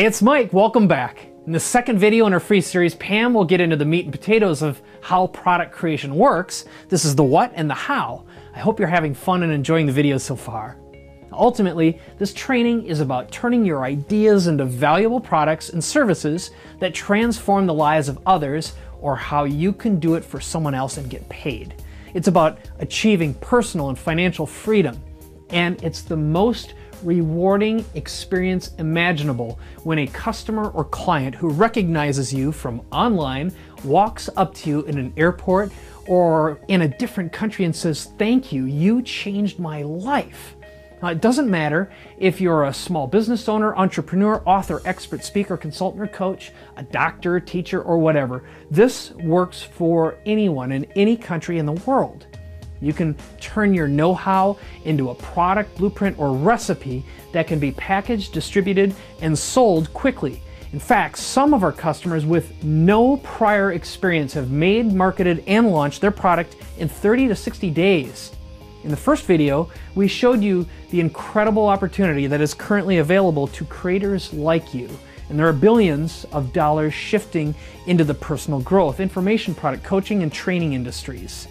Hey, it's Mike. Welcome back. In the second video in our free series, Pam will get into the meat and potatoes of how product creation works. This is the what and the how. I hope you're having fun and enjoying the video so far. Ultimately, this training is about turning your ideas into valuable products and services that transform the lives of others, or how you can do it for someone else and get paid. It's about achieving personal and financial freedom, and it's the most rewarding experience imaginable when a customer or client who recognizes you from online walks up to you in an airport or in a different country and says, "Thank you, you changed my life." It doesn't matter if you're a small business owner, entrepreneur, author, expert, speaker, consultant, or coach, a doctor, teacher, or whatever. This works for anyone in any country in the world. You can turn your know-how into a product, blueprint, or recipe that can be packaged, distributed, and sold quickly. In fact, some of our customers with no prior experience have made, marketed, and launched their product in 30 to 60 days. In the first video, we showed you the incredible opportunity that is currently available to creators like you. And there are billions of dollars shifting into the personal growth, information product, coaching, and training industries.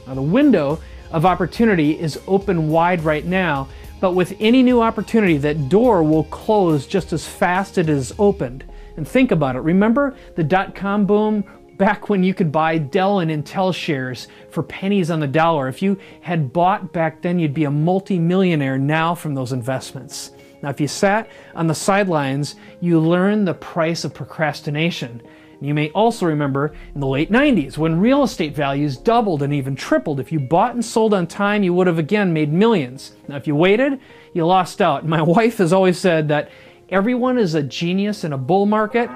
Now, the window of opportunity is open wide right now, but with any new opportunity, that door will close just as fast as it is opened. And think about it. Remember the dot-com boom back when you could buy Dell and Intel shares for pennies on the dollar? If you had bought back then, you'd be a multi-millionaire now from those investments. Now, if you sat on the sidelines, you learned the price of procrastination. You may also remember in the late 90s when real estate values doubled and even tripled. If you bought and sold on time, you would have again made millions. Now, if you waited, you lost out. My wife has always said that everyone is a genius in a bull market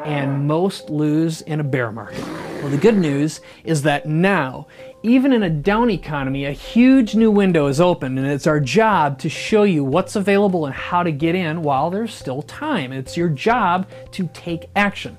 and most lose in a bear market. Well, the good news is that now, even in a down economy, a huge new window is open, and it's our job to show you what's available and how to get in while there's still time. It's your job to take action.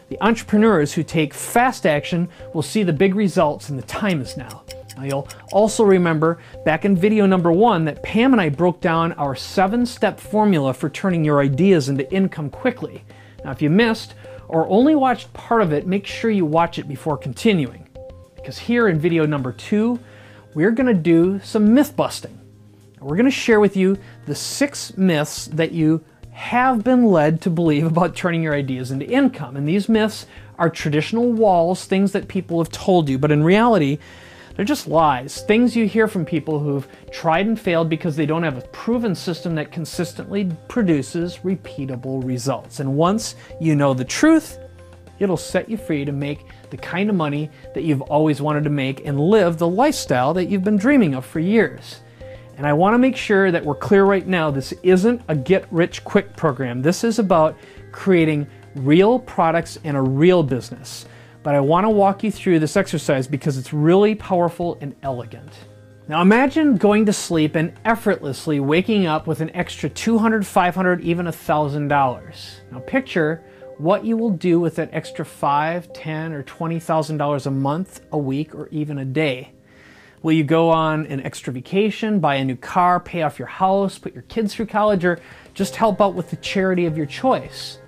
The entrepreneurs who take fast action will see the big results, and the time is now. Now, you'll also remember back in video number 1 that Pam and I broke down our 7-step formula for turning your ideas into income quickly. Now, if you missed or only watched part of it, make sure you watch it before continuing. Because here in video number 2, we're going to do some myth busting. We're going to share with you the 6 myths that you have been led to believe about turning your ideas into income. And these myths are traditional walls, things that people have told you, but in reality, they're just lies. Things you hear from people who've tried and failed because they don't have a proven system that consistently produces repeatable results. And once you know the truth, it'll set you free to make the kind of money that you've always wanted to make and live the lifestyle that you've been dreaming of for years. And I want to make sure that we're clear right now, this isn't a get-rich-quick program. This is about creating real products and a real business. But I want to walk you through this exercise because it's really powerful and elegant. Now imagine going to sleep and effortlessly waking up with an extra $200, $500, even $1,000. Now picture what you will do with that extra $5,000, $10,000, or $20,000 a month, a week, or even a day. Will you go on an extra vacation, buy a new car, pay off your house, put your kids through college, or just help out with the charity of your choice?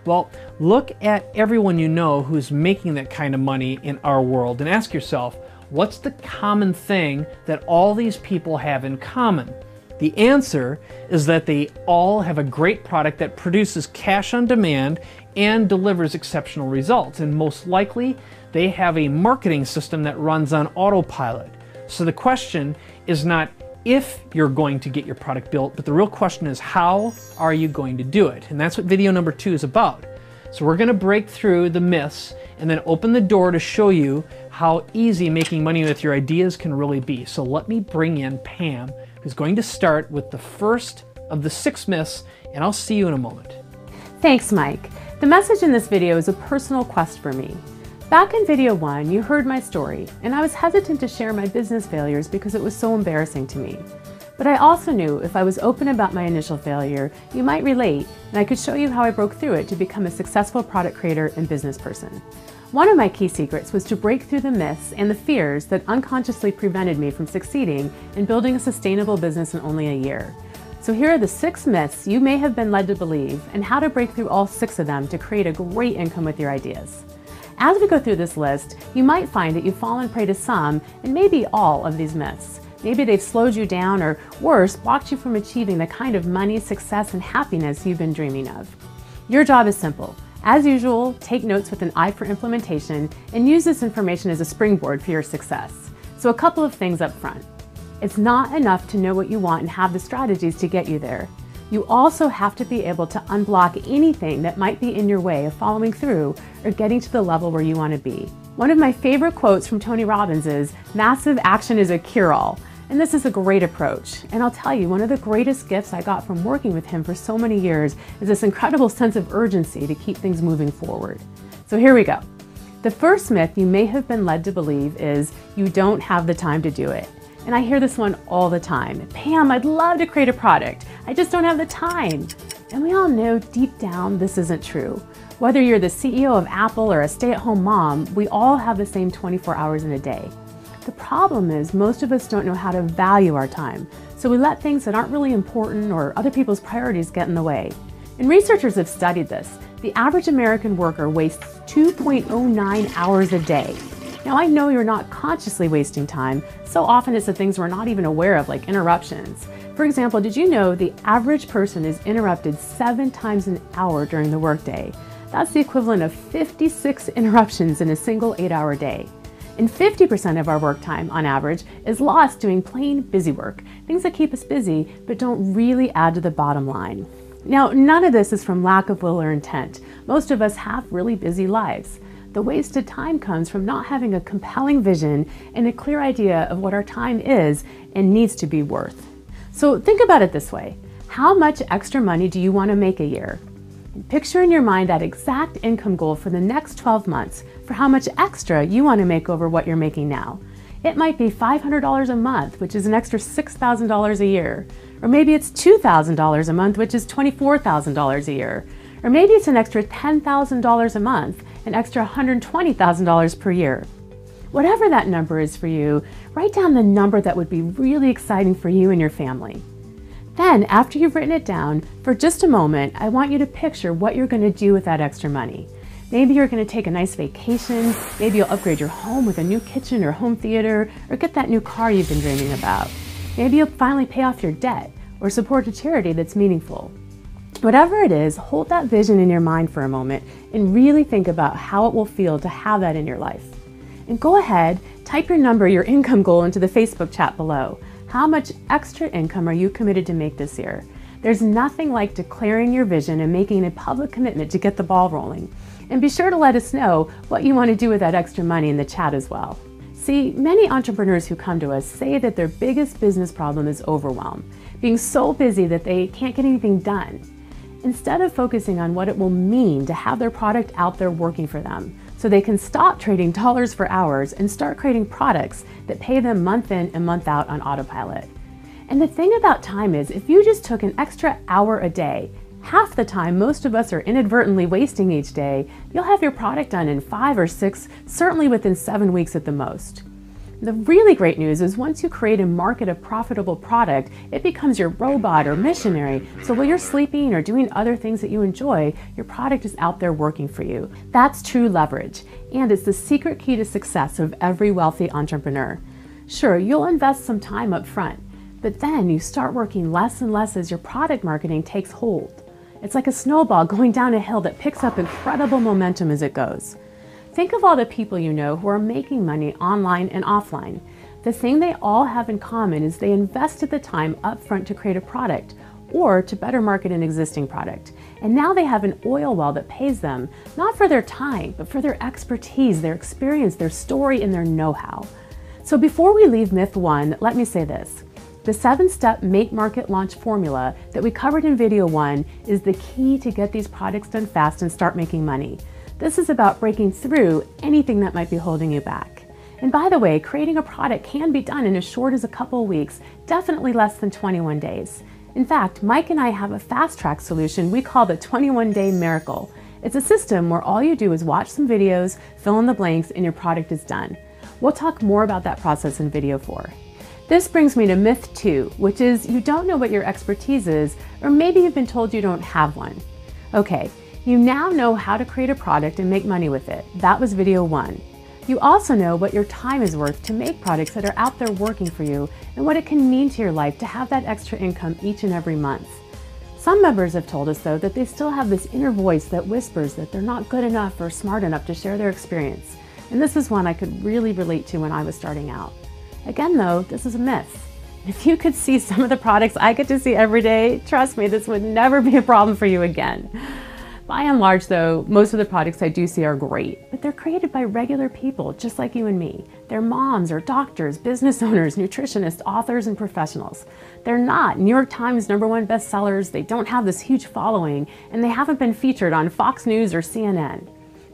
Well, look at everyone you know who's making that kind of money in our world and ask yourself, what's the common thing that all these people have in common? The answer is that they all have a great product that produces cash on demand and delivers exceptional results. And most likely, they have a marketing system that runs on autopilot. So the question is not if you're going to get your product built, but the real question is how are you going to do it? And that's what video number 2 is about. So we're going to break through the myths and then open the door to show you how easy making money with your ideas can really be. So let me bring in Pam, who's going to start with the first of the 6 myths, and I'll see you in a moment. Thanks, Mike. The message in this video is a personal quest for me. Back in video 1, you heard my story, and I was hesitant to share my business failures because it was so embarrassing to me. But I also knew if I was open about my initial failure, you might relate, and I could show you how I broke through it to become a successful product creator and business person. One of my key secrets was to break through the myths and the fears that unconsciously prevented me from succeeding in building a sustainable business in only a year. So here are the 6 myths you may have been led to believe and how to break through all 6 of them to create a great income with your ideas. As we go through this list, you might find that you've fallen prey to some and maybe all of these myths. Maybe they've slowed you down or worse, blocked you from achieving the kind of money, success, and happiness you've been dreaming of. Your job is simple. As usual, take notes with an eye for implementation and use this information as a springboard for your success. So a couple of things up front. It's not enough to know what you want and have the strategies to get you there. You also have to be able to unblock anything that might be in your way of following through or getting to the level where you want to be. One of my favorite quotes from Tony Robbins is, "Massive action is a cure-all." And this is a great approach. And I'll tell you, one of the greatest gifts I got from working with him for so many years is this incredible sense of urgency to keep things moving forward. So here we go. The first myth you may have been led to believe is you don't have the time to do it. And I hear this one all the time. "Pam, I'd love to create a product. I just don't have the time." And we all know deep down this isn't true. Whether you're the CEO of Apple or a stay-at-home mom, we all have the same 24 hours in a day. The problem is most of us don't know how to value our time, so we let things that aren't really important or other people's priorities get in the way. And researchers have studied this. The average American worker wastes 2.09 hours a day. Now I know you're not consciously wasting time. So often it's the things we're not even aware of, like interruptions. For example, did you know the average person is interrupted 7 times an hour during the workday? That's the equivalent of 56 interruptions in a single 8-hour day. And 50% of our work time, on average, is lost doing plain busy work, things that keep us busy but don't really add to the bottom line. Now, none of this is from lack of will or intent. Most of us have really busy lives. The wasted time comes from not having a compelling vision and a clear idea of what our time is and needs to be worth. So think about it this way. How much extra money do you want to make a year? Picture in your mind that exact income goal for the next 12 months for how much extra you want to make over what you're making now. It might be $500 a month, which is an extra $6,000 a year. Or maybe it's $2,000 a month, which is $24,000 a year. Or maybe it's an extra $10,000 a month, an extra $120,000 per year. Whatever that number is for you, write down the number that would be really exciting for you and your family. Then, after you've written it down, for just a moment, I want you to picture what you're going to do with that extra money. Maybe you're going to take a nice vacation, maybe you'll upgrade your home with a new kitchen or home theater, or get that new car you've been dreaming about. Maybe you'll finally pay off your debt, or support a charity that's meaningful. Whatever it is, hold that vision in your mind for a moment and really think about how it will feel to have that in your life. And go ahead, type your number, your income goal into the Facebook chat below. How much extra income are you committed to make this year? There's nothing like declaring your vision and making a public commitment to get the ball rolling. And be sure to let us know what you want to do with that extra money in the chat as well. See, many entrepreneurs who come to us say that their biggest business problem is overwhelm, being so busy that they can't get anything done. Instead of focusing on what it will mean to have their product out there working for them, so they can stop trading dollars for hours and start creating products that pay them month in and month out on autopilot. And the thing about time is, if you just took an extra hour a day, half the time most of us are inadvertently wasting each day, you'll have your product done in 5 or 6, certainly within 7 weeks at the most. The really great news is once you create and market a profitable product, it becomes your robot or missionary. So while you're sleeping or doing other things that you enjoy, your product is out there working for you. That's true leverage, and it's the secret key to success of every wealthy entrepreneur. Sure, you'll invest some time up front, but then you start working less and less as your product marketing takes hold. It's like a snowball going down a hill that picks up incredible momentum as it goes. Think of all the people you know who are making money online and offline. The thing they all have in common is they invested the time up front to create a product or to better market an existing product. And now they have an oil well that pays them, not for their time, but for their expertise, their experience, their story, and their know-how. So before we leave myth 1, let me say this. The 7-step Make, Market, Launch formula that we covered in video 1 is the key to get these products done fast and start making money. This is about breaking through anything that might be holding you back. And by the way, creating a product can be done in as short as a couple of weeks, definitely less than 21 days. In fact, Mike and I have a fast-track solution we call the 21-Day Miracle. It's a system where all you do is watch some videos, fill in the blanks, and your product is done. We'll talk more about that process in video 4. This brings me to myth 2, which is you don't know what your expertise is, or maybe you've been told you don't have one. Okay, you now know how to create a product and make money with it. That was video 1. You also know what your time is worth to make products that are out there working for you and what it can mean to your life to have that extra income each and every month. Some members have told us, though, that they still have this inner voice that whispers that they're not good enough or smart enough to share their experience. And this is one I could really relate to when I was starting out. Again, though, this is a myth. If you could see some of the products I get to see every day, trust me, this would never be a problem for you again. By and large, though, most of the products I do see are great, but they're created by regular people just like you and me. They're moms or doctors, business owners, nutritionists, authors, and professionals. They're not New York Times #1 bestsellers, they don't have this huge following, and they haven't been featured on Fox News or CNN.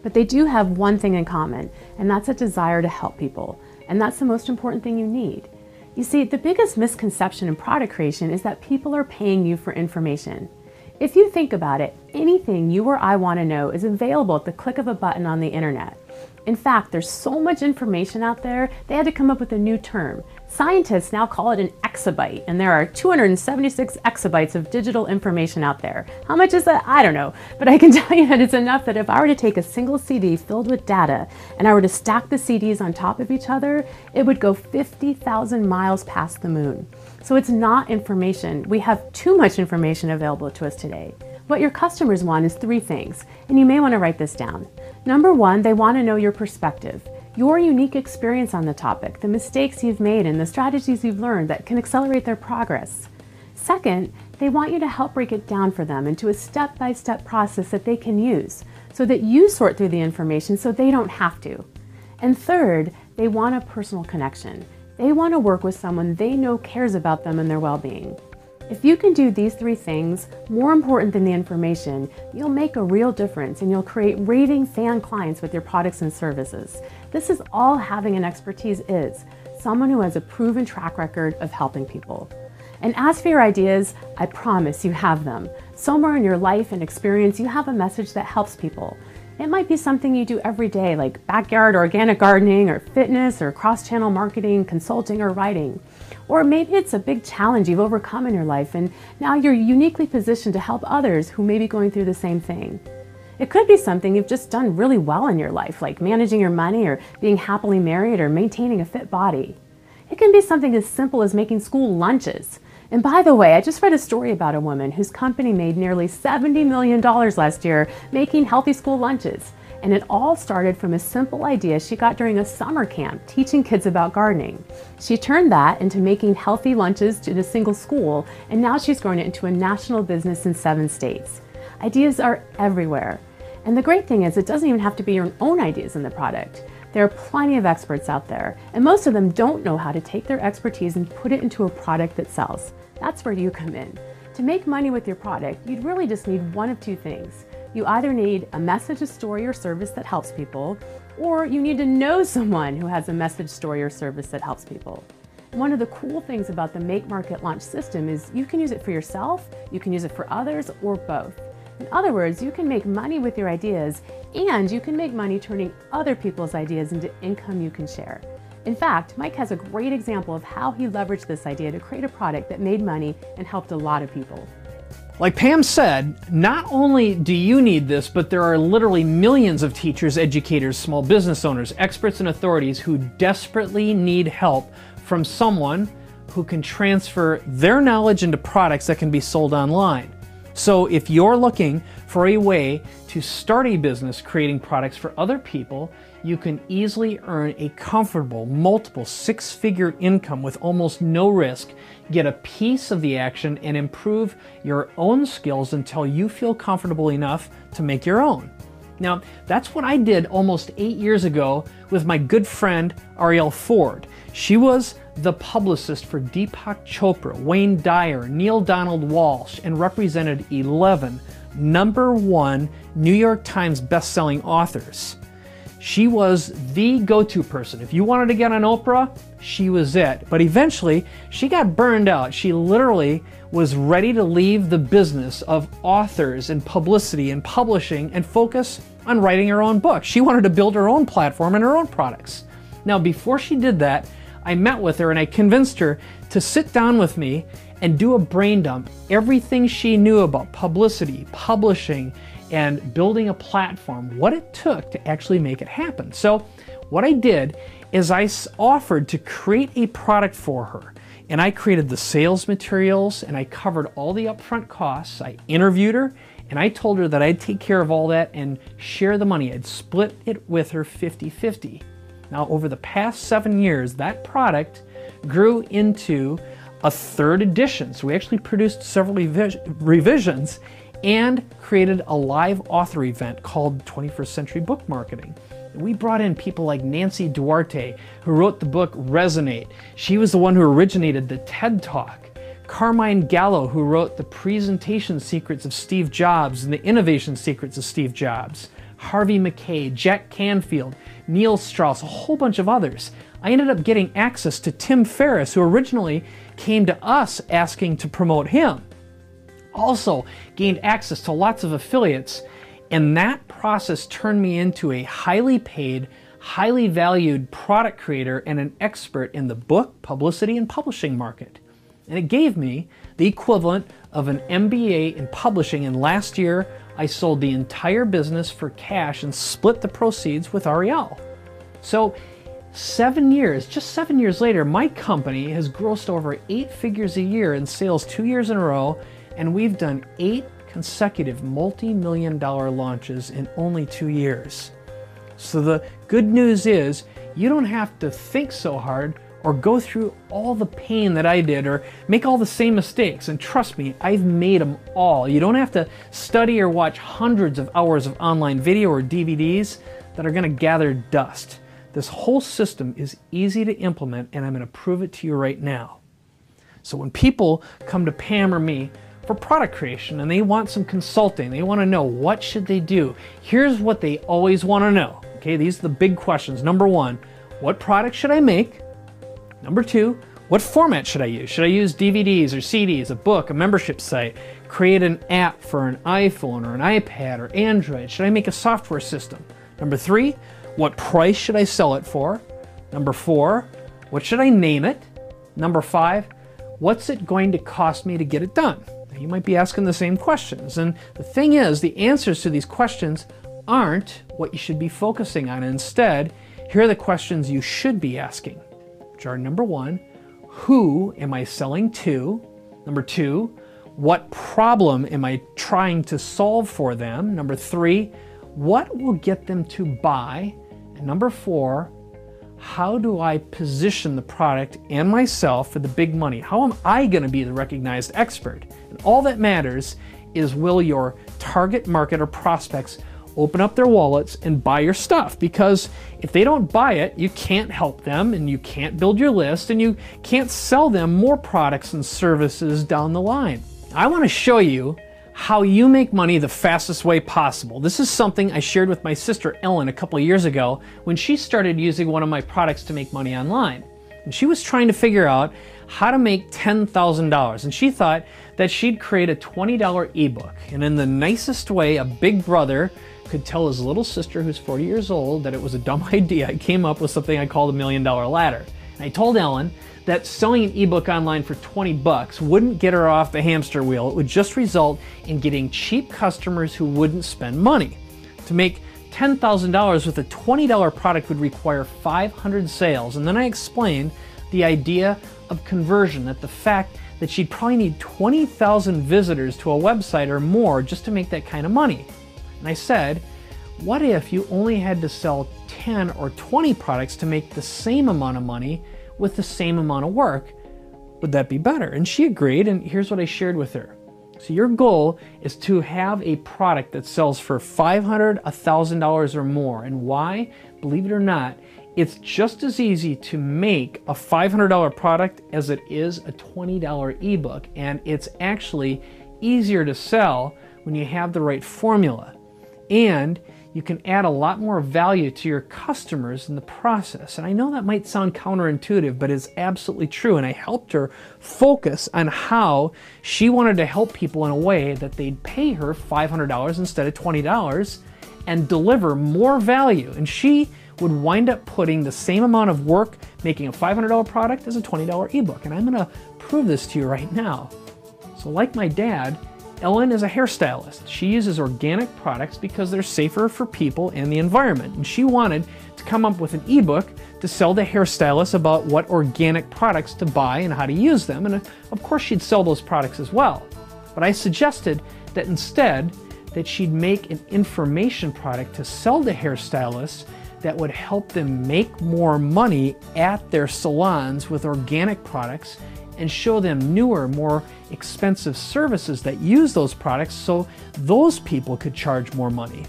But they do have one thing in common, and that's a desire to help people. And that's the most important thing you need. You see, the biggest misconception in product creation is that people are paying you for information. If you think about it, anything you or I want to know is available at the click of a button on the internet. In fact, there's so much information out there, they had to come up with a new term. Scientists now call it an exabyte, and there are 276 exabytes of digital information out there. How much is that? I don't know, but I can tell you that it's enough that if I were to take a single CD filled with data and I were to stack the CDs on top of each other, it would go 50,000 miles past the moon. So it's not information. We have too much information available to us today. What your customers want is 3 things, and you may want to write this down. Number 1, they want to know your perspective, your unique experience on the topic, the mistakes you've made and the strategies you've learned that can accelerate their progress. Second, they want you to help break it down for them into a step-by-step process that they can use so that you sort through the information so they don't have to. And third, they want a personal connection. They want to work with someone they know cares about them and their well-being. If you can do these 3 things, more important than the information, you'll make a real difference and you'll create raving fan clients with your products and services. This is all having an expertise is, someone who has a proven track record of helping people. And as for your ideas, I promise you have them. Somewhere in your life and experience, you have a message that helps people. It might be something you do every day, like backyard organic gardening or fitness or cross-channel marketing, consulting, or writing. Or maybe it's a big challenge you've overcome in your life and now you're uniquely positioned to help others who may be going through the same thing. It could be something you've just done really well in your life, like managing your money or being happily married or maintaining a fit body. It can be something as simple as making school lunches. And by the way, I just read a story about a woman whose company made nearly $70 million last year making healthy school lunches. And it all started from a simple idea she got during a summer camp teaching kids about gardening. She turned that into making healthy lunches in a single school, and now she's grown it into a national business in 7 states. Ideas are everywhere. And the great thing is it doesn't even have to be your own ideas in the product. There are plenty of experts out there, and most of them don't know how to take their expertise and put it into a product that sells. That's where you come in. To make money with your product, you'd really just need one of 2 things. You either need a message, a story, or service that helps people, or you need to know someone who has a message, story, or service that helps people. And one of the cool things about the Make, Market, Launch system is you can use it for yourself, you can use it for others, or both. In other words, you can make money with your ideas, and you can make money turning other people's ideas into income you can share. In fact, Mike has a great example of how he leveraged this idea to create a product that made money and helped a lot of people. Like Pam said, not only do you need this, but there are literally millions of teachers, educators, small business owners, experts, and authorities who desperately need help from someone who can transfer their knowledge into products that can be sold online. So if you're looking for a way to start a business creating products for other people, you can easily earn a comfortable multiple 6-figure income with almost no risk, get a piece of the action, and improve your own skills until you feel comfortable enough to make your own. Now, that's what I did almost 8 years ago with my good friend Arielle Ford. She was the publicist for Deepak Chopra, Wayne Dyer, Neil Donald Walsh, and represented 11 #1 New York Times best-selling authors. She was the go-to person. If you wanted to get on Oprah, she was it. But eventually, she got burned out. She literally was ready to leave the business of authors and publicity and publishing and focus on writing her own book. She wanted to build her own platform and her own products. Now, before she did that, I met with her and I convinced her to sit down with me and do a brain dump. Everything she knew about publicity, publishing, and building a platform, what it took to actually make it happen. So what I did is I offered to create a product for her. And I created the sales materials and I covered all the upfront costs. I interviewed her and I told her that I'd take care of all that and share the money. I'd split it with her 50-50. Now, over the past 7 years, that product grew into a 3rd edition. So we actually produced several revisions and created a live author event called 21st Century Book Marketing. We brought in people like Nancy Duarte, who wrote the book Resonate. She was the one who originated the TED Talk. Carmine Gallo, who wrote the Presentation Secrets of Steve Jobs and the Innovation Secrets of Steve Jobs. Harvey Mackay, Jack Canfield, Neil Strauss, a whole bunch of others. I ended up getting access to Tim Ferriss, who originally came to us asking to promote him. Also gained access to lots of affiliates, and that process turned me into a highly paid, highly valued product creator and an expert in the book, publicity, and publishing market. And it gave me the equivalent of an MBA in publishing, and last year I sold the entire business for cash and split the proceeds with Ariel. So 7 years, just 7 years later, my company has grossed over 8 figures a year in sales 2 years in a row, and we've done 8 consecutive multi-million-dollar launches in only 2 years. So the good news is you don't have to think so hard or go through all the pain that I did or make all the same mistakes. And trust me, I've made them all. You don't have to study or watch hundreds of hours of online video or DVDs that are going to gather dust. This whole system is easy to implement, and I'm going to prove it to you right now. So when people come to Pam or me for product creation and they want some consulting, they want to know what should they do, here's what they always want to know. Okay, these are the big questions. Number 1, what product should I make? Number 2, what format should I use? Should I use DVDs or CDs, a book, a membership site, create an app for an iPhone or an iPad or Android? Should I make a software system? Number 3, what price should I sell it for? Number 4, what should I name it? Number 5, what's it going to cost me to get it done? Now, you might be asking the same questions, and the thing is, the answers to these questions aren't what you should be focusing on. Instead, here are the questions you should be asking, which are: number 1, who am I selling to? Number 2, what problem am I trying to solve for them? Number 3, what will get them to buy? And number 4, how do I position the product and myself for the big money? How am I going to be the recognized expert? And all that matters is, will your target market or prospects open up their wallets and buy your stuff? Because if they don't buy it, you can't help them, and you can't build your list, and you can't sell them more products and services down the line. I want to show you how you make money the fastest way possible. This is something I shared with my sister Ellen a couple of years ago when she started using one of my products to make money online. And she was trying to figure out how to make $10,000, and she thought that she'd create a $20 ebook. And in the nicest way a big brother could tell his little sister, who's 40 years old, that it was a dumb idea, I came up with something I called $1 million ladder. And I told Ellen that selling an ebook online for 20 bucks wouldn't get her off the hamster wheel. It would just result in getting cheap customers who wouldn't spend money. To make $10,000 with a $20 product would require 500 sales. And then I explained the idea of conversion, that the fact that she'd probably need 20,000 visitors to a website or more just to make that kind of money. And I said, what if you only had to sell 10 or 20 products to make the same amount of money with the same amount of work? Would that be better? And she agreed, and here's what I shared with her. So your goal is to have a product that sells for $500, $1,000 or more. And why? Believe it or not, it's just as easy to make a $500 product as it is a $20 ebook, and it's actually easier to sell when you have the right formula. And you can add a lot more value to your customers in the process. And I know that might sound counterintuitive, but it's absolutely true. And I helped her focus on how she wanted to help people in a way that they'd pay her $500 instead of $20 and deliver more value. And she would wind up putting the same amount of work making a $500 product as a $20 ebook. And I'm gonna prove this to you right now. So like my dad, Ellen is a hairstylist. She uses organic products because they're safer for people and the environment. And she wanted to come up with an ebook to sell to hairstylists about what organic products to buy and how to use them. And of course she'd sell those products as well. But I suggested that instead that she'd make an information product to sell to hairstylists that would help them make more money at their salons with organic products and show them newer, more expensive services that use those products so those people could charge more money.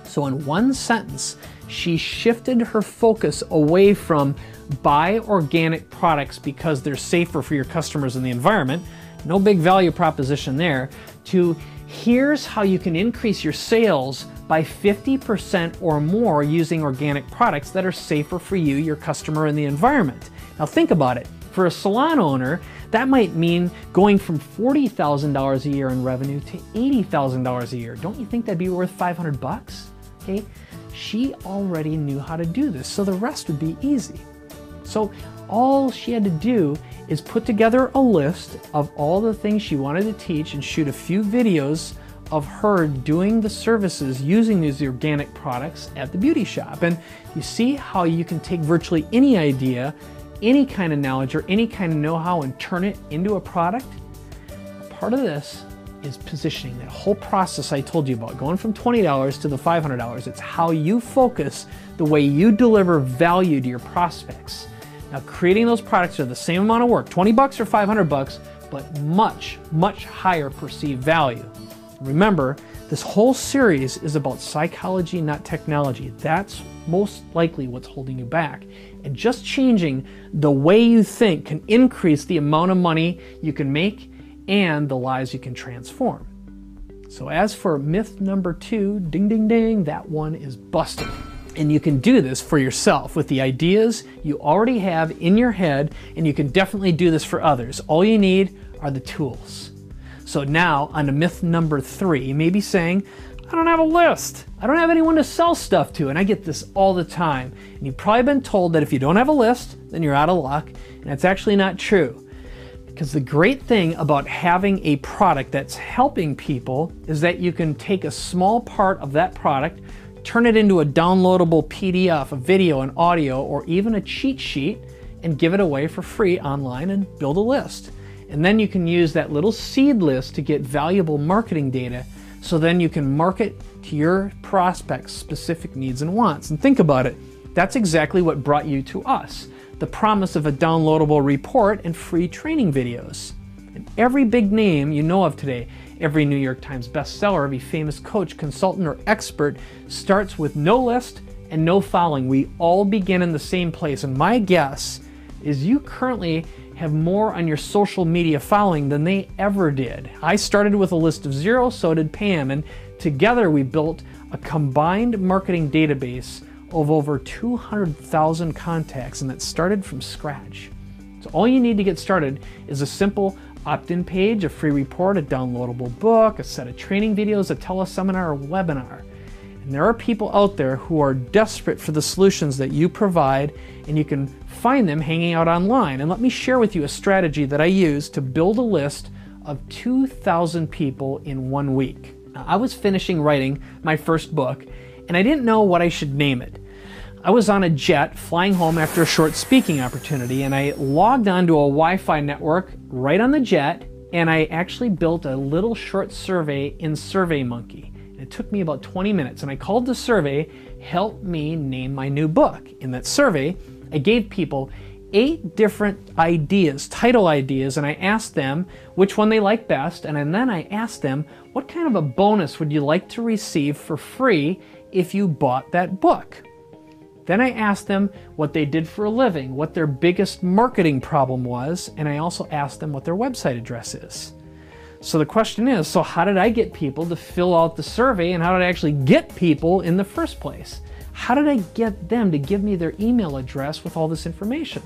So in one sentence, she shifted her focus away from buy organic products because they're safer for your customers and the environment, no big value proposition there, to here's how you can increase your sales by 50% or more using organic products that are safer for you, your customer, and the environment. Now think about it. For a salon owner, that might mean going from $40,000 a year in revenue to $80,000 a year. Don't you think that'd be worth 500 bucks? Okay, she already knew how to do this, so the rest would be easy. So all she had to do is put together a list of all the things she wanted to teach and shoot a few videos of her doing the services using these organic products at the beauty shop. And you see how you can take virtually any idea, any kind of knowledge, or any kind of know-how and turn it into a product? Part of this is positioning, that whole process I told you about, going from $20 to the $500. It's how you focus, the way you deliver value to your prospects. Now, creating those products are the same amount of work, 20 bucks or 500 bucks, but much, much higher perceived value. Remember, this whole series is about psychology, not technology. That's most likely what's holding you back. And just changing the way you think can increase the amount of money you can make and the lives you can transform. So as for myth number 2, ding, ding, ding, that one is busted. And you can do this for yourself with the ideas you already have in your head, and you can definitely do this for others. All you need are the tools. So now on to myth number 3. You may be saying, I don't have a list. I don't have anyone to sell stuff to. And I get this all the time. And you've probably been told that if you don't have a list, then you're out of luck. And that's actually not true. Because the great thing about having a product that's helping people is that you can take a small part of that product, turn it into a downloadable PDF, a video, an audio, or even a cheat sheet, and give it away for free online and build a list. And then you can use that little seed list to get valuable marketing data, so then you can market to your prospects' specific needs and wants. And think about it, that's exactly what brought you to us. The promise of a downloadable report and free training videos. And every big name you know of today, every New York Times bestseller, every famous coach, consultant, or expert starts with no list and no following. We all begin in the same place. And my guess is you currently have more on your social media following than they ever did. I started with a list of 0, so did Pam, and together we built a combined marketing database of over 200,000 contacts, and that started from scratch. So all you need to get started is a simple opt-in page, a free report, a downloadable book, a set of training videos, a teleseminar, or webinar. And there are people out there who are desperate for the solutions that you provide, and you can find them hanging out online. And let me share with you a strategy that I use to build a list of 2,000 people in 1 week. Now, I was finishing writing my first book, and I didn't know what I should name it. I was on a jet flying home after a short speaking opportunity, and I logged onto a Wi-Fi network right on the jet, and I actually built a little short survey in SurveyMonkey. It took me about 20 minutes, and I called the survey, "Help me name my new book." In that survey, I gave people 8 different ideas, title ideas, and I asked them which one they liked best, and then I asked them, what kind of a bonus would you like to receive for free if you bought that book? Then I asked them what they did for a living, what their biggest marketing problem was, and I also asked them what their website address is. So the question is, so how did I get people to fill out the survey, and how did I actually get people in the first place? How did I get them to give me their email address with all this information?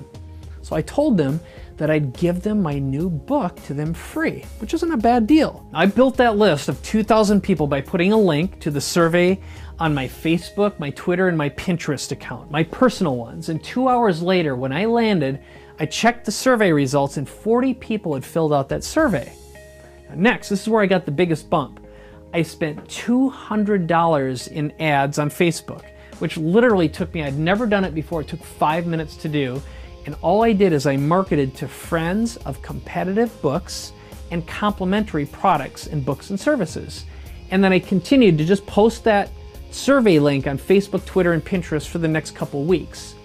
So I told them that I'd give them my new book to them free, which isn't a bad deal. I built that list of 2,000 people by putting a link to the survey on my Facebook, my Twitter, and my Pinterest account, my personal ones. And 2 hours later, when I landed, I checked the survey results and 40 people had filled out that survey. Now, next, this is where I got the biggest bump. I spent $200 in ads on Facebook, which literally took me, I'd never done it before, it took 5 minutes to do. And all I did is I marketed to friends of competitive books and complementary products and books and services. And then I continued to just post that survey link on Facebook, Twitter, and Pinterest for the next couple weeks.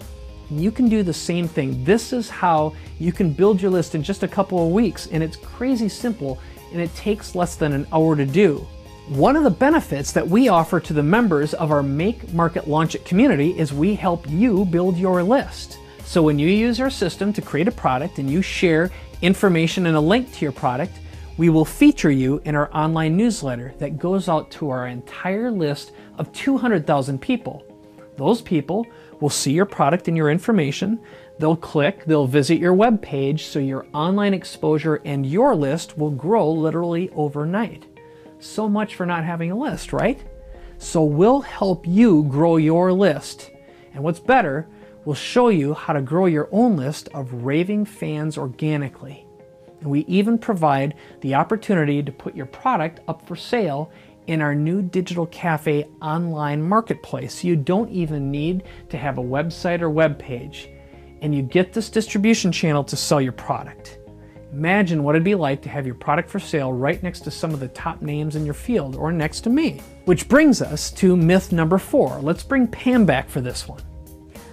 And you can do the same thing. This is how you can build your list in just a couple of weeks, and it's crazy simple, and it takes less than an hour to do. One of the benefits that we offer to the members of our Make, Market, Launch It community is we help you build your list. So when you use our system to create a product and you share information and a link to your product, we will feature you in our online newsletter that goes out to our entire list of 200,000 people. Those people will see your product and your information, they'll click, they'll visit your web page, so your online exposure and your list will grow literally overnight. So much for not having a list, right? So we'll help you grow your list. And what's better, we'll show you how to grow your own list of raving fans organically. And we even provide the opportunity to put your product up for sale in our new Digital Cafe online marketplace. You don't even need to have a website or web page. And you get this distribution channel to sell your product. Imagine what it'd be like to have your product for sale right next to some of the top names in your field, or next to me. Which brings us to myth number 4. Let's bring Pam back for this one.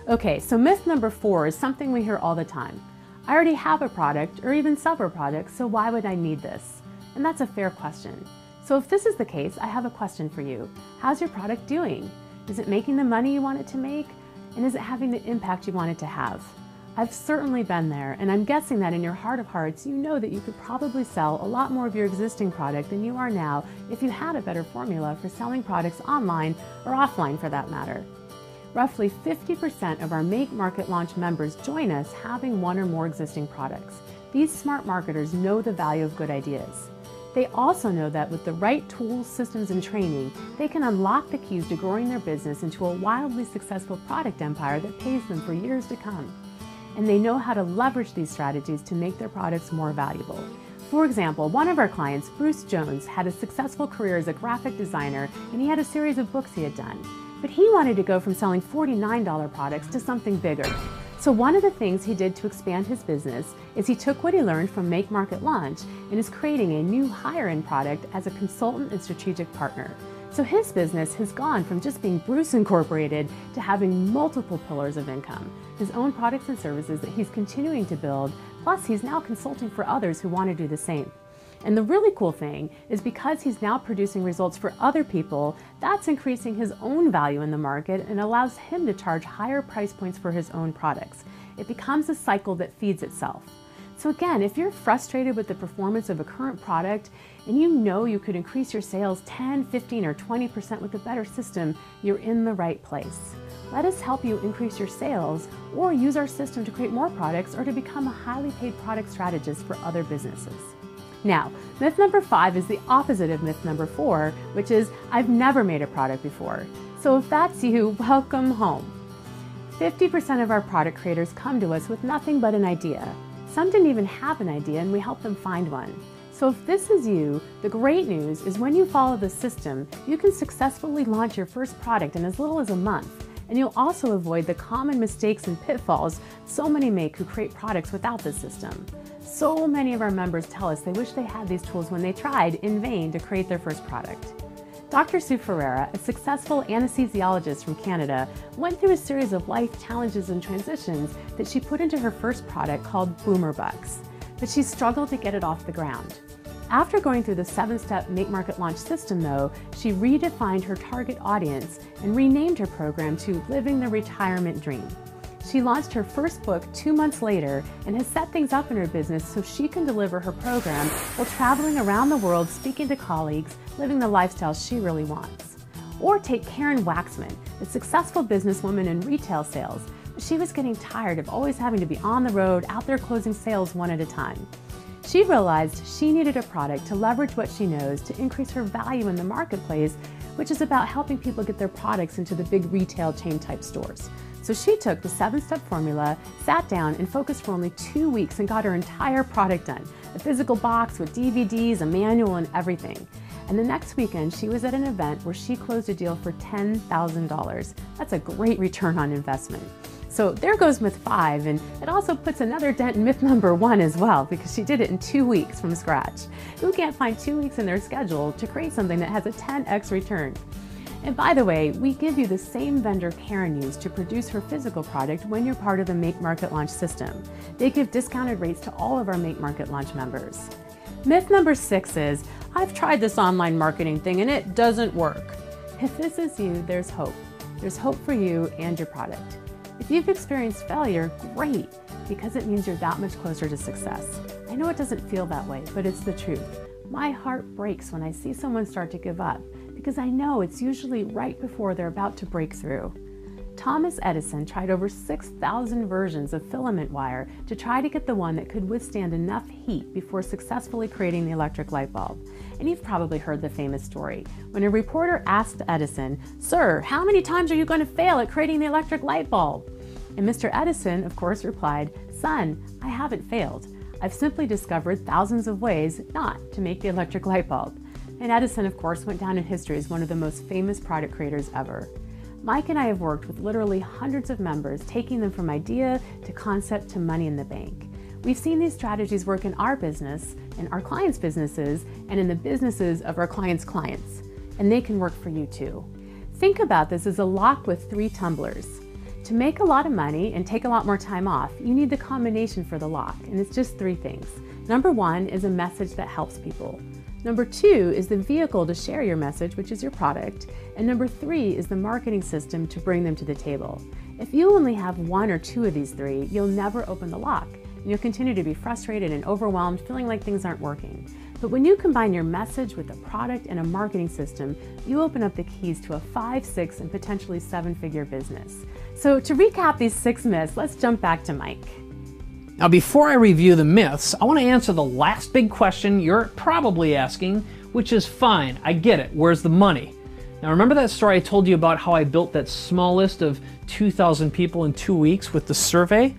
Okay, so myth number 4 is something we hear all the time. I already have a product or even several products, so why would I need this? And that's a fair question. So if this is the case, I have a question for you. How's your product doing? Is it making the money you want it to make? And is it having the impact you want it to have? I've certainly been there, and I'm guessing that in your heart of hearts, you know that you could probably sell a lot more of your existing product than you are now if you had a better formula for selling products online or offline for that matter. Roughly 50% of our Make, Market, Launch members join us having one or more existing products. These smart marketers know the value of good ideas. They also know that with the right tools, systems, and training, they can unlock the keys to growing their business into a wildly successful product empire that pays them for years to come. And they know how to leverage these strategies to make their products more valuable. For example, one of our clients, Bruce Jones, had a successful career as a graphic designer, and he had a series of books he had done. But he wanted to go from selling $49 products to something bigger. So one of the things he did to expand his business is he took what he learned from Make, Market, Launch and is creating a new higher-end product as a consultant and strategic partner. So his business has gone from just being Bruce Incorporated to having multiple pillars of income, his own products and services that he's continuing to build, plus he's now consulting for others who want to do the same. And the really cool thing is because he's now producing results for other people, that's increasing his own value in the market and allows him to charge higher price points for his own products. It becomes a cycle that feeds itself. So again, if you're frustrated with the performance of a current product and you know you could increase your sales 10, 15, or 20% with a better system, you're in the right place. Let us help you increase your sales or use our system to create more products or to become a highly paid product strategist for other businesses. Now, myth number 5 is the opposite of myth number 4, which is I've never made a product before. So if that's you, welcome home. 50% of our product creators come to us with nothing but an idea. Some didn't even have an idea and we help them find one. So if this is you, the great news is when you follow the system, you can successfully launch your first product in as little as a month. And you'll also avoid the common mistakes and pitfalls so many make who create products without this system. So many of our members tell us they wish they had these tools when they tried in vain to create their first product. Dr. Sue Ferreira, a successful anesthesiologist from Canada, went through a series of life challenges and transitions that she put into her first product called Boomer Bucks, but she struggled to get it off the ground. After going through the 7-step Make, Market, Launch system though, she redefined her target audience and renamed her program to Living the Retirement Dream. She launched her first book 2 months later and has set things up in her business so she can deliver her program while traveling around the world speaking to colleagues, living the lifestyle she really wants. Or take Karen Waxman, a successful businesswoman in retail sales, she was getting tired of always having to be on the road, out there closing sales one at a time. She realized she needed a product to leverage what she knows to increase her value in the marketplace, which is about helping people get their products into the big retail chain type stores. So she took the 7-step formula, sat down and focused for only 2 weeks and got her entire product done. A physical box with DVDs, a manual and everything. And the next weekend she was at an event where she closed a deal for $10,000. That's a great return on investment. So there goes myth 5, and it also puts another dent in myth number 1 as well, because she did it in 2 weeks from scratch. Who can't find 2 weeks in their schedule to create something that has a 10x return? And by the way, we give you the same vendor Karen used to produce her physical product when you're part of the Make Market Launch system. They give discounted rates to all of our Make Market Launch members. Myth number 6 is, I've tried this online marketing thing and it doesn't work. If this is you, there's hope. There's hope for you and your product. If you've experienced failure, great, because it means you're that much closer to success. I know it doesn't feel that way, but it's the truth. My heart breaks when I see someone start to give up, because I know it's usually right before they're about to break through. Thomas Edison tried over 6,000 versions of filament wire to try to get the one that could withstand enough heat before successfully creating the electric light bulb. And you've probably heard the famous story when a reporter asked Edison, "Sir, how many times are you going to fail at creating the electric light bulb?" And Mr. Edison, of course, replied, "Son, I haven't failed. I've simply discovered thousands of ways not to make the electric light bulb." And Edison, of course, went down in history as one of the most famous product creators ever. Mike and I have worked with literally hundreds of members, taking them from idea to concept to money in the bank. We've seen these strategies work in our business, in our clients' businesses, and in the businesses of our clients' clients. And they can work for you too. Think about this as a lock with 3 tumblers. To make a lot of money and take a lot more time off, you need the combination for the lock, and it's just 3 things. Number 1 is a message that helps people. Number 2 is the vehicle to share your message, which is your product. And number 3 is the marketing system to bring them to the table. If you only have 1 or 2 of these 3, you'll never open the lock, and you'll continue to be frustrated and overwhelmed, feeling like things aren't working. But when you combine your message with a product and a marketing system, you open up the keys to a 5, 6, and potentially 7-figure business. So to recap these 6 myths, let's jump back to Mike. Now, before I review the myths, I want to answer the last big question you're probably asking, which is fine, I get it, where's the money? Now, remember that story I told you about how I built that small list of 2,000 people in 2 weeks with the survey?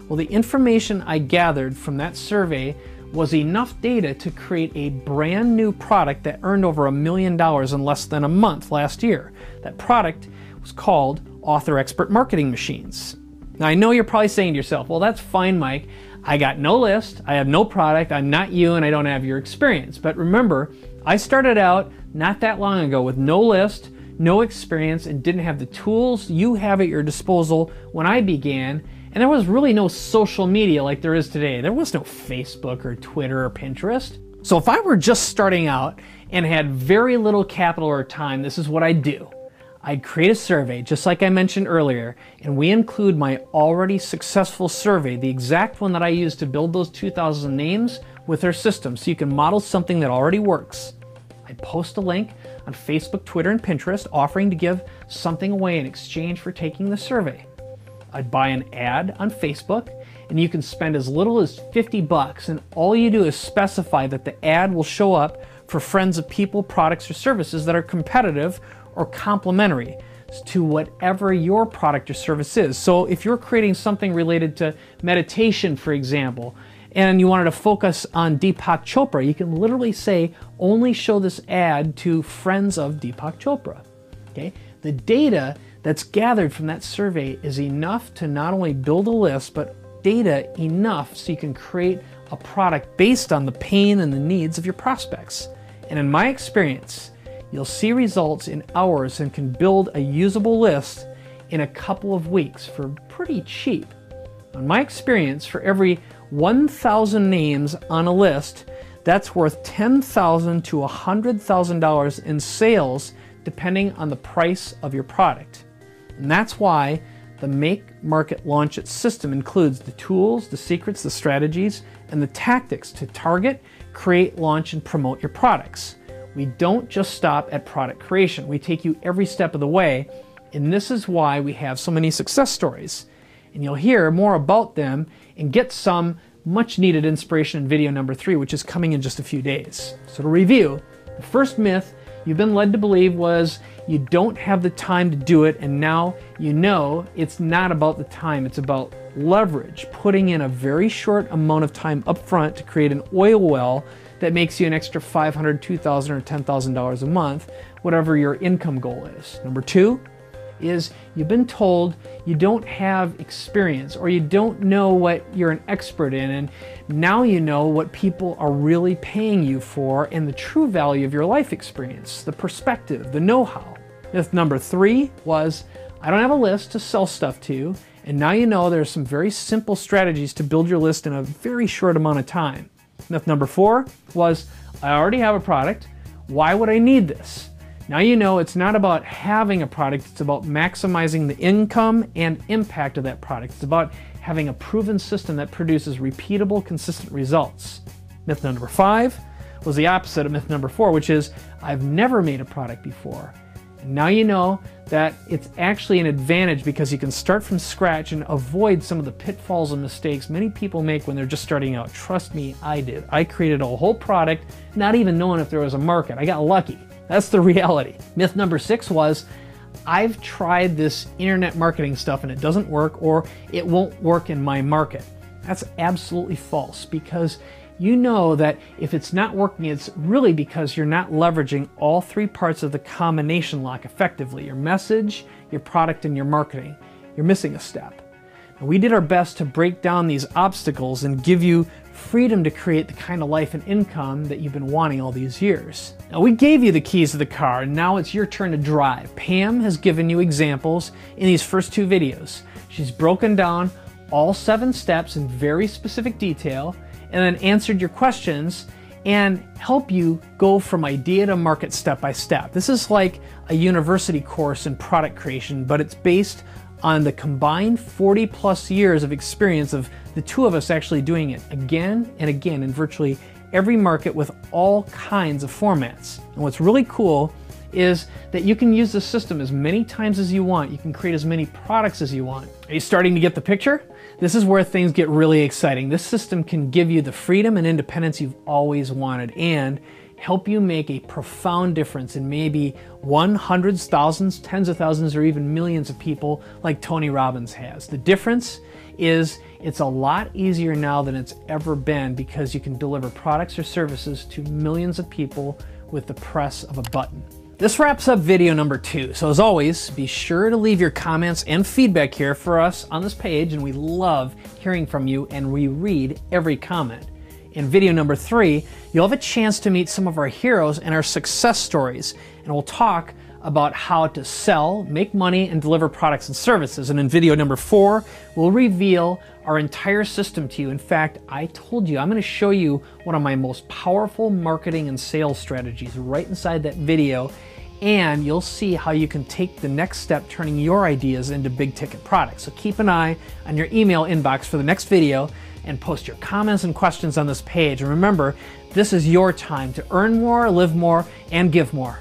Well, the information I gathered from that survey was enough data to create a brand new product that earned over $1 million in less than a month last year. That product was called Author Expert Marketing Machines. Now, I know you're probably saying to yourself, well, that's fine, Mike. I got no list, I have no product, I'm not you, and I don't have your experience. But remember, I started out not that long ago with no list, no experience, and didn't have the tools you have at your disposal when I began. And there was really no social media like there is today. There was no Facebook or Twitter or Pinterest. So if I were just starting out and had very little capital or time, this is what I'd do. I'd create a survey, just like I mentioned earlier, and we include my already successful survey, the exact one that I used to build those 2,000 names, with our system, so you can model something that already works. I'd post a link on Facebook, Twitter, and Pinterest offering to give something away in exchange for taking the survey. I'd buy an ad on Facebook, and you can spend as little as $50, and all you do is specify that the ad will show up for friends of people, products, or services that are competitive or complementary to whatever your product or service is. So if you're creating something related to meditation, for example, and you wanted to focus on Deepak Chopra, you can literally say, only show this ad to friends of Deepak Chopra. Okay? The data that's gathered from that survey is enough to not only build a list, but data enough so you can create a product based on the pain and the needs of your prospects. And in my experience, you'll see results in hours and can build a usable list in a couple of weeks for pretty cheap. In my experience, for every 1,000 names on a list, that's worth $10,000 to $100,000 in sales, depending on the price of your product. And that's why the Make Market Launch It system includes the tools, the secrets, the strategies, and the tactics to target, create, launch, and promote your products. We don't just stop at product creation. We take you every step of the way, and this is why we have so many success stories. and you'll hear more about them and get some much needed inspiration in video number 3, which is coming in just a few days. So to review, the first myth you've been led to believe was you don't have the time to do it, and now you know it's not about the time, it's about leverage, putting in a very short amount of time up front to create an oil well that makes you an extra $500, $2,000, or $10,000 a month, whatever your income goal is. Number 2 is you've been told you don't have experience or you don't know what you're an expert in, and now you know what people are really paying you for and the true value of your life experience, the perspective, the know-how. Myth number 3 was I don't have a list to sell stuff to, and now you know there's some very simple strategies to build your list in a very short amount of time. Myth number 4 was I already have a product, why would I need this? Now you know it's not about having a product, it's about maximizing the income and impact of that product. It's about having a proven system that produces repeatable, consistent results. Myth number 5 was the opposite of myth number 4, which is I've never made a product before. And now you know that it's actually an advantage because you can start from scratch and avoid some of the pitfalls and mistakes many people make when they're just starting out. Trust me, I did. I created a whole product not even knowing if there was a market. I got lucky. That's the reality. Myth number 6 was, I've tried this internet marketing stuff and it doesn't work, or it won't work in my market. That's absolutely false, because you know that if it's not working, it's really because you're not leveraging all 3 parts of the combination lock effectively: your message, your product, and your marketing. You're missing a step. And we did our best to break down these obstacles and give you freedom to create the kind of life and income that you've been wanting all these years. Now, we gave you the keys to the car, and now it's your turn to drive. Pam has given you examples in these first 2 videos. She's broken down all 7 steps in very specific detail and then answered your questions and help you go from idea to market step by step. This is like a university course in product creation, but it's based on the combined 40+ years of experience of the 2 of us actually doing it again and again in virtually every market with all kinds of formats. And what's really cool is that you can use the system as many times as you want. You can create as many products as you want. Are you starting to get the picture? This is where things get really exciting. This system can give you the freedom and independence you've always wanted and help you make a profound difference in maybe hundreds, thousands, tens of thousands, or even millions of people like Tony Robbins has. The difference is it's a lot easier now than it's ever been because you can deliver products or services to millions of people with the press of a button. This wraps up video number 2. So as always, be sure to leave your comments and feedback here for us on this page, and we love hearing from you and we read every comment. In video number 3, you'll have a chance to meet some of our heroes and our success stories, and we'll talk about how to sell, make money, and deliver products and services. And in video number 4, we'll reveal our entire system to you. In fact, I told you I'm going to show you one of my most powerful marketing and sales strategies right inside that video, and you'll see how you can take the next step turning your ideas into big ticket products. So keep an eye on your email inbox for the next video and post your comments and questions on this page. And remember, this is your time to earn more, live more, and give more.